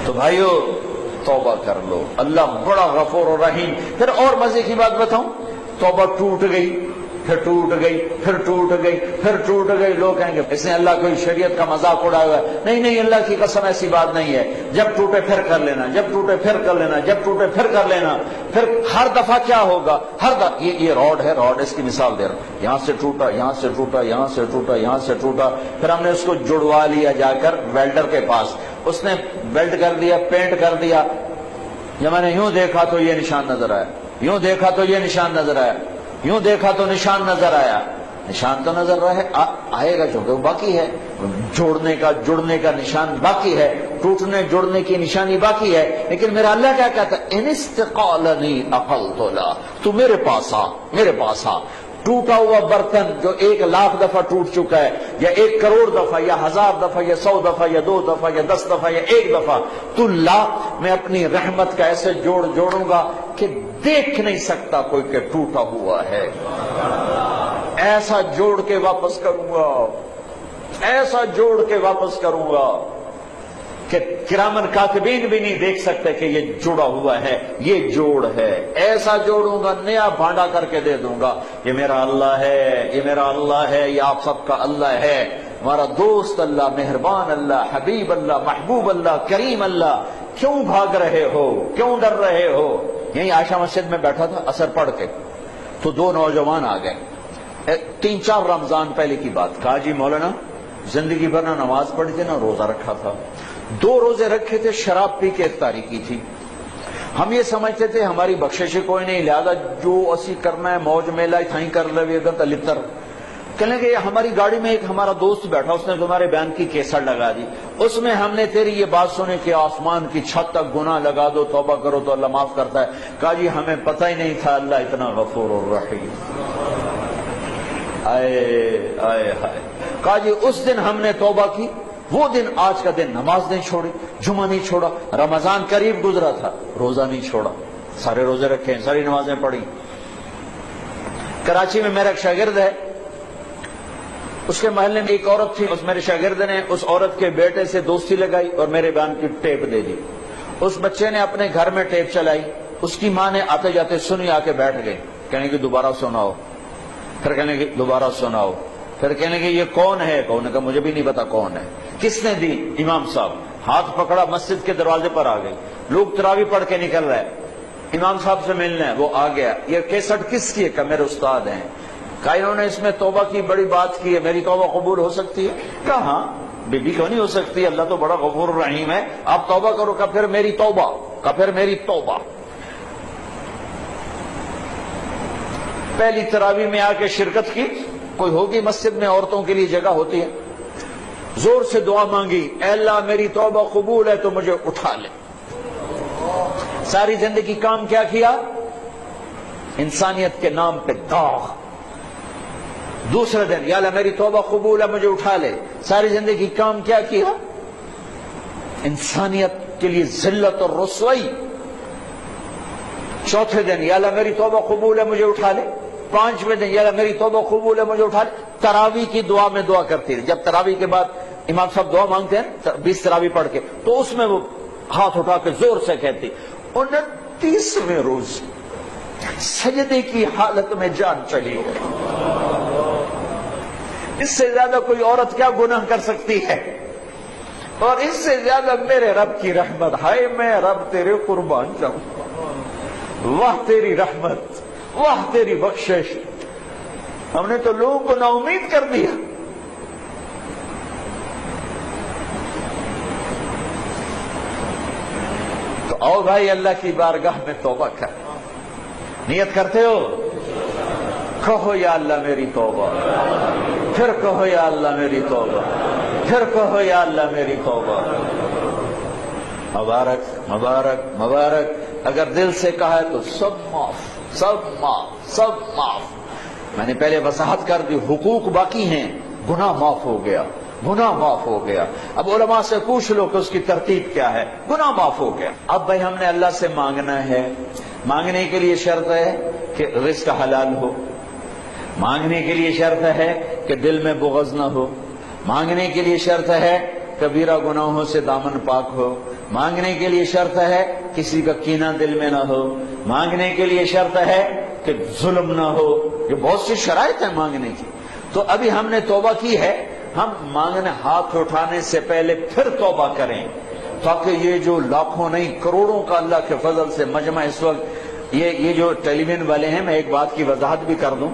تو بھائیو توبہ کر لو، اللہ بڑا غفور و رحیم۔ پھر اور مزے کی بات بتاؤں، توبہ ٹوٹ گئی، پھر ٹوٹ گئی، پھر ٹوٹ گئی، پھر ٹوٹ گئی، لوگ کہیں گے اس نے اللہ کو شریعت کا مذاق اڑایا ہوا ہے۔ نہیں نہیں، اللہ کی قسم ایسی بات نہیں ہے۔ جب ٹوٹے پھر کر لینا، جب ٹوٹے پھر کر لینا، جب ٹوٹے پھر کر لینا۔ پھر ہر دفعہ کیا ہوگا، ہر دفعہ یہ روڈ ہے، روڈ اس کی مثال دے رہا ہوں، یہاں سے ٹوٹا، یہاں سے ٹوٹا، یہاں سے ٹوٹا، یہاں سے ٹوٹا، پھر ہم نے اس کو جڑوا لیا جا کر ویلڈر کے پاس، اس نے ویلڈ کر دیا، پینٹ کر دیا۔ جب میں نے یوں دیکھا تو یہ نشان نظر آیا، یوں دیکھا تو یہ نشان نظر آیا، یوں دیکھا تو نشان نظر آیا۔ نشان تو نظر رہا ہے، آئے گا چونکہ وہ باقی ہے، جوڑنے کا جڑنے کا نشان باقی ہے، ٹوٹنے جڑنے کی نشانی باقی ہے۔ لیکن میرا اللہ کیا کہتا ہے، ان استقالنی اقلت لا، تو میرے پاس آ، میرے پاس آ۔ ٹوٹا ہوا برتن جو 1,00,000 دفعہ ٹوٹ چکا ہے، یا 1,000,000 دفعہ، یا 1000 دفعہ، یا 100 دفعہ، یا 2 دفعہ، یا 10 دفعہ، یا 1 دفعہ، تو لا، میں اپنی رحمت کا ایسے جوڑوں گا کہ دیکھ نہیں سکتا کوئی کہ ٹوٹا ہوا ہے۔ ایسا جوڑ کے واپس کروں گا، ایسا جوڑ کے واپس کروں گا کہ کرامن کاتبین بھی نہیں دیکھ سکتے کہ یہ جڑا ہوا ہے، یہ جوڑ ہے۔ ایسا جوڑوں گا، نیا بھانڈا کر کے دے دوں گا، یہ میرا اللہ ہے، یہ میرا اللہ ہے، یہ آپ سب کا اللہ ہے، ہمارا دوست اللہ، مہربان اللہ، حبیب اللہ، محبوب اللہ، کریم اللہ۔ کیوں بھاگ رہے ہو، کیوں ڈر رہے ہو؟ یہیں عائشہ مسجد میں بیٹھا تھا عصر پڑھ کے، تو 2 نوجوان آ گئے، 3-4 رمضان پہلے کی بات۔ کہا جی مولانا زندگی بھر نہ نماز پڑھی تھی نہ روزہ رکھا تھا، 2 روزے رکھے تھے، شراب پی کے افطاری کی تھی، ہم یہ سمجھتے تھے ہماری بخشش کوئی نہیں، لہذا جو اسی کرنا ہے موج میلہ تھیں کر لے گا تلتر۔ کہنے کہ ہماری گاڑی میں ایک ہمارا دوست بیٹھا، اس نے تمہارے بیان کی کیسٹ لگا دی، اس میں ہم نے تیری یہ بات سنی کہ آسمان کی چھت تک گناہ لگا دو، توبہ کرو تو اللہ معاف کرتا ہے۔ کہا جی ہمیں پتہ ہی نہیں تھا اللہ اتنا غفور الرحیم۔ آئے آئے ہائے۔ کہا جی اس دن ہم نے توبہ کی، وہ دن آج کا دن نماز نہیں چھوڑی، جمعہ نہیں چھوڑا، رمضان قریب گزرا تھا، روزہ نہیں چھوڑا، سارے روزے رکھے، ساری نمازیں پڑھی۔ کراچی میں میرا ایک شاگرد ہے، اس کے محلے میں ایک عورت تھی، اس میرے شاگرد نے اس عورت کے بیٹے سے دوستی لگائی اور میرے بیان کی ٹیپ دے دی۔ اس بچے نے اپنے گھر میں ٹیپ چلائی، اس کی ماں نے آتے جاتے سنی، آ کے بیٹھ گئی، کہنے کہ دوبارہ سناؤ، پھر کہنے کہ دوبارہ سناؤ، پھر کہنے کہ یہ کون ہے؟ کون کا مجھے بھی نہیں پتا کون ہے، کس نے دی؟ امام صاحب۔ ہاتھ پکڑا، مسجد کے دروازے پر آ گئی، لوگ تراویح پڑھ کے نکل رہے، امام صاحب سے ملنا ہے، وہ آ گیا۔ یہ کیسٹ کس کی ہے؟ کہ میرے استاد ہیں۔ کہا انہوں نے اس میں توبہ کی بڑی بات کی ہے، میری توبہ قبول ہو سکتی ہے؟ کہا ہاں، بی بی کیوں نہیں ہو سکتی، اللہ تو بڑا غفور الرحیم ہے، آپ توبہ کرو۔ کہا پھر میری توبہ، کہا پھر میری توبہ۔ پہلی تراویح میں آ کے شرکت کی، کوئی ہوگی مسجد میں عورتوں کے لیے جگہ ہوتی ہے، زور سے دعا مانگی، اے اللہ میری توبہ قبول ہے تو مجھے اٹھا لے۔ ساری زندگی کام کیا کیا؟ انسانیت کے نام پہ داغ۔ دوسرے دن یا اللہ میری توبہ قبول ہے مجھے اٹھا لے، ساری زندگی کام کیا کیا؟ انسانیت کے لیے ذلت اور رسوائی۔ چوتھے دن یا اللہ میری توبہ قبول ہے مجھے اٹھا لے، 5ویں دن یا اللہ میری توبہ قبول ہے مجھے اٹھا لے۔ تراویح کی دعا میں دعا کرتی رہی، جب تراویح کے بعد امام صاحب دعا مانگتے ہیں 20 تراویح پڑھ کے، تو اس میں وہ ہاتھ اٹھا کے زور سے کہتی، 29ویں روز سجدے کی حالت میں جان چلی گئی۔ اس سے زیادہ کوئی عورت کیا گناہ کر سکتی ہے؟ اور اس سے زیادہ میرے رب کی رحمت، ہائے میں رب تیرے قربان جاؤں، واہ تیری رحمت، واہ تیری بخشش۔ ہم نے تو لوگوں کو نا امید کر دیا۔ تو آؤ بھائی اللہ کی بارگاہ میں توبہ کر، نیت کرتے ہو؟ کہو یا اللہ میری توبہ، پھر کہو یا اللہ میری توبہ، پھر کہو یا اللہ میری توبہ۔ مبارک مبارک مبارک۔ اگر دل سے کہا ہے تو سب معاف، سب معاف، سب معاف۔ میں نے پہلے وضاحت کر دی، حقوق باقی ہیں، گناہ معاف ہو گیا، گناہ معاف ہو گیا۔ اب علماء سے پوچھ لو کہ اس کی ترتیب کیا ہے، گناہ معاف ہو گیا۔ اب بھائی ہم نے اللہ سے مانگنا ہے، مانگنے کے لیے شرط ہے کہ رزق حلال ہو، مانگنے کے لیے شرط ہے کہ دل میں بغض نہ ہو، مانگنے کے لیے شرط ہے کبیرہ گناہوں سے دامن پاک ہو، مانگنے کے لیے شرط ہے کسی کا کینہ دل میں نہ ہو، مانگنے کے لیے شرط ہے کہ ظلم نہ ہو، یہ بہت سی شرائط ہیں مانگنے کی۔ تو ابھی ہم نے توبہ کی ہے، ہم مانگنے ہاتھ اٹھانے سے پہلے پھر توبہ کریں، تاکہ یہ جو لاکھوں نہیں کروڑوں کا اللہ کے فضل سے مجمع اس وقت یہ جو ٹیلی ویژن والے ہیں، میں ایک بات کی وضاحت بھی کر دوں،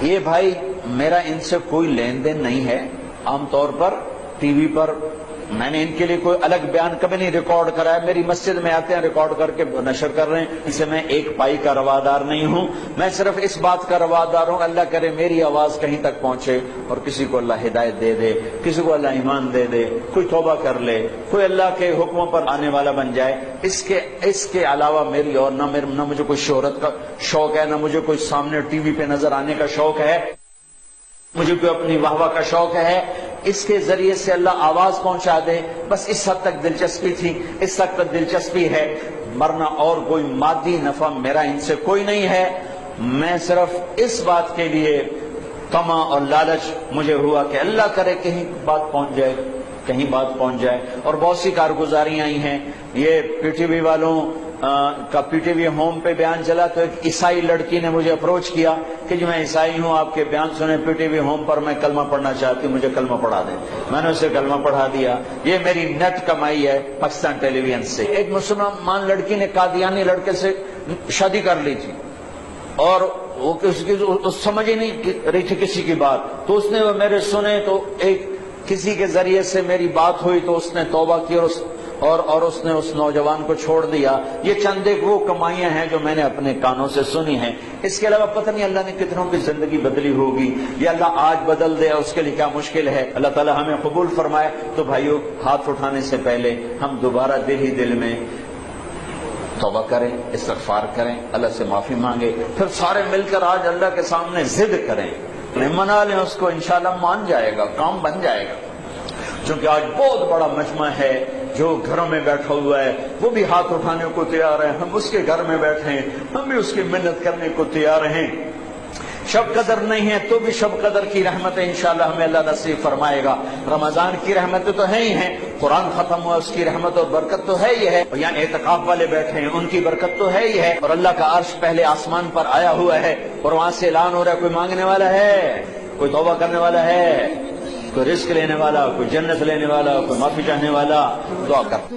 یہ بھائی میرا ان سے کوئی لین دین نہیں ہے۔ عام طور پر ٹی وی پر میں نے ان کے لیے کوئی الگ بیان کبھی نہیں ریکارڈ کرا ہے، میری مسجد میں آتے ہیں ریکارڈ کر کے نشر کر رہے ہیں، اسے میں ایک پائی کا روادار نہیں ہوں، میں صرف اس بات کا روادار ہوں اللہ کرے میری آواز کہیں تک پہنچے اور کسی کو اللہ ہدایت دے دے، کسی کو اللہ ایمان دے دے، کوئی توبہ کر لے، کوئی اللہ کے حکموں پر آنے والا بن جائے۔ اس کے علاوہ میری اور نہ مجھے کوئی شہرت کا شوق ہے، نہ مجھے کوئی سامنے ٹی وی پہ نظر آنے کا شوق ہے، مجھے کوئی اپنی واہ واہ کا شوق ہے۔ اس کے ذریعے سے اللہ آواز پہنچا دے، بس اس حد تک دلچسپی تھی، اس حد تک دلچسپی ہے، ورنہ اور کوئی مادی نفع میرا ان سے کوئی نہیں ہے۔ میں صرف اس بات کے لیے طمع اور لالچ مجھے ہوا کہ اللہ کرے کہیں بات پہنچ جائے، کہیں بات پہنچ جائے۔ اور بہت سی کارگزاریاں آئی ہیں، یہ پی ٹی وی والوں کا پی ٹی وی ہوم پہ بیان چلا تو ایک عیسائی لڑکی نے مجھے اپروچ کیا کہ جی میں عیسائی ہوں، آپ کے بیان سنے پی ٹی وی ہوم پر، میں کلمہ پڑھنا چاہتی ہوں، مجھے کلمہ پڑھا دیں۔ میں نے اسے کلمہ پڑھا دیا۔ یہ میری نیٹ کمائی ہے پاکستان ٹیلی ویژن سے۔ ایک مسلمان لڑکی نے قادیانی لڑکے سے شادی کر لی تھی اور وہ سمجھ ہی نہیں رہی تھی کسی کی بات، تو اس نے وہ میرے سنے تو ایک کسی کے ذریعے سے میری بات ہوئی تو اس نے توبہ کی اور اس نے اس نوجوان کو چھوڑ دیا۔ یہ چند ایک وہ کمائیاں ہیں جو میں نے اپنے کانوں سے سنی ہیں۔ اس کے علاوہ پتہ نہیں اللہ نے کتنوں کی زندگی بدلی ہوگی، یا اللہ آج بدل دے اس کے لیے کیا مشکل ہے۔ اللہ تعالی ہمیں قبول فرمائے۔ تو بھائیو، ہاتھ اٹھانے سے پہلے ہم دوبارہ دل میں توبہ کریں، استغفار کریں، اللہ سے معافی مانگے، پھر سارے مل کر آج اللہ کے سامنے ضد کریں، منا لیں اس کو، انشاءاللہ مان جائے گا، کام بن جائے گا۔ چونکہ آج بہت بڑا مجمع ہے جو گھروں میں بیٹھا ہوا ہے، وہ بھی ہاتھ اٹھانے کو تیار ہے، ہم اس کے گھر میں بیٹھے ہیں، ہم بھی اس کی منت کرنے کو تیار ہیں۔ شب قدر نہیں ہے تو بھی شب قدر کی رحمتیں انشاءاللہ ہمیں اللہ نصیب فرمائے گا۔ رمضان کی رحمتیں تو ہیں ہی ہیں، قرآن ختم ہوا اس کی رحمت اور برکت تو ہے ہی ہے، اور یہاں اعتکاف والے بیٹھے ہیں ان کی برکت تو ہے ہی ہے، اور اللہ کا عرش پہلے آسمان پر آیا ہوا ہے اور وہاں سے اعلان ہو رہا ہے کوئی مانگنے والا ہے، کوئی توبہ کرنے والا ہے، کوئی رزق لینے والا، کوئی جنت لینے والا، کوئی معافی چاہنے والا، دعا کر۔